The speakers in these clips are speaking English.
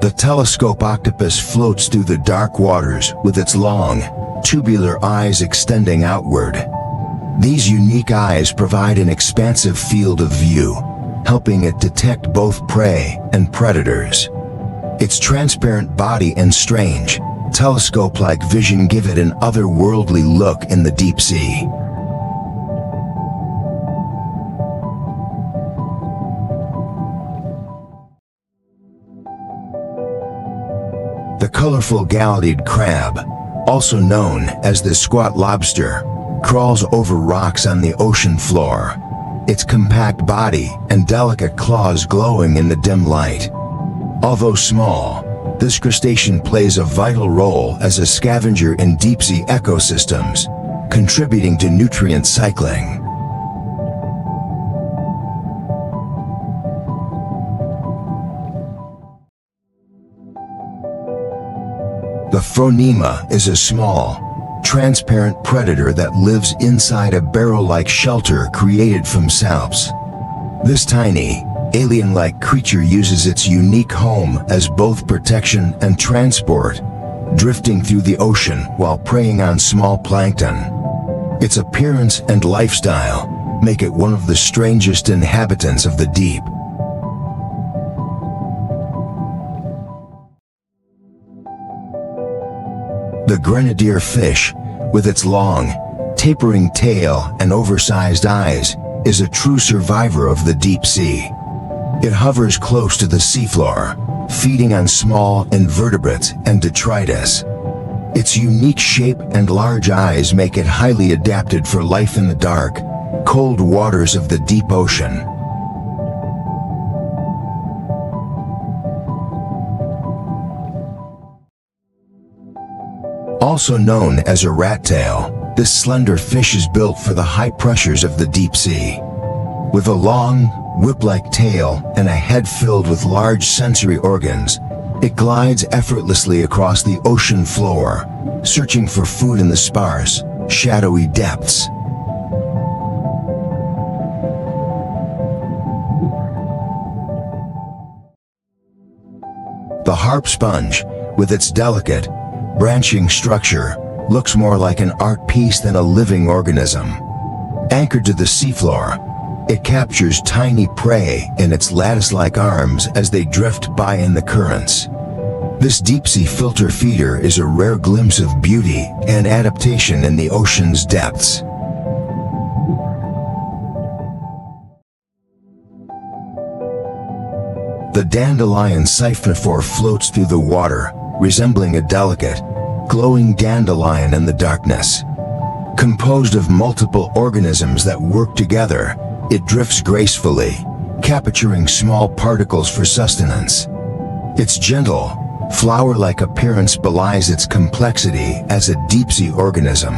The telescope octopus floats through the dark waters with its long, tubular eyes extending outward. These unique eyes provide an expansive field of view, helping it detect both prey and predators. Its transparent body and strange, telescope-like vision give it an otherworldly look in the deep sea. The colorful galloped crab, also known as the squat lobster, crawls over rocks on the ocean floor, its compact body and delicate claws glowing in the dim light. Although small, this crustacean plays a vital role as a scavenger in deep-sea ecosystems, contributing to nutrient cycling. The phronema is a small, transparent predator that lives inside a barrel-like shelter created from salps. This tiny, alien-like creature uses its unique home as both protection and transport, drifting through the ocean while preying on small plankton. Its appearance and lifestyle make it one of the strangest inhabitants of the deep. The grenadier fish, with its long, tapering tail and oversized eyes, is a true survivor of the deep sea. It hovers close to the seafloor, feeding on small invertebrates and detritus. Its unique shape and large eyes make it highly adapted for life in the dark, cold waters of the deep ocean. Also known as a rat tail, this slender fish is built for the high pressures of the deep sea. With a long, whip-like tail and a head filled with large sensory organs, it glides effortlessly across the ocean floor, searching for food in the sparse, shadowy depths. The harp sponge, with its delicate, branching structure, looks more like an art piece than a living organism. Anchored to the seafloor, it captures tiny prey in its lattice-like arms as they drift by in the currents. This deep-sea filter feeder is a rare glimpse of beauty and adaptation in the ocean's depths. The dandelion siphonophore floats through the water, resembling a delicate, glowing dandelion in the darkness. Composed of multiple organisms that work together, it drifts gracefully, capturing small particles for sustenance. Its gentle, flower-like appearance belies its complexity as a deep-sea organism.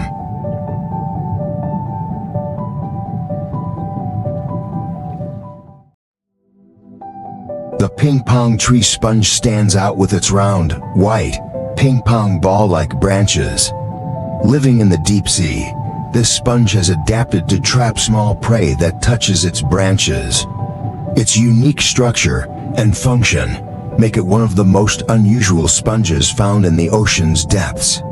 The ping-pong tree sponge stands out with its round, white, ping-pong ball-like branches. Living in the deep sea, this sponge has adapted to trap small prey that touches its branches. Its unique structure and function make it one of the most unusual sponges found in the ocean's depths.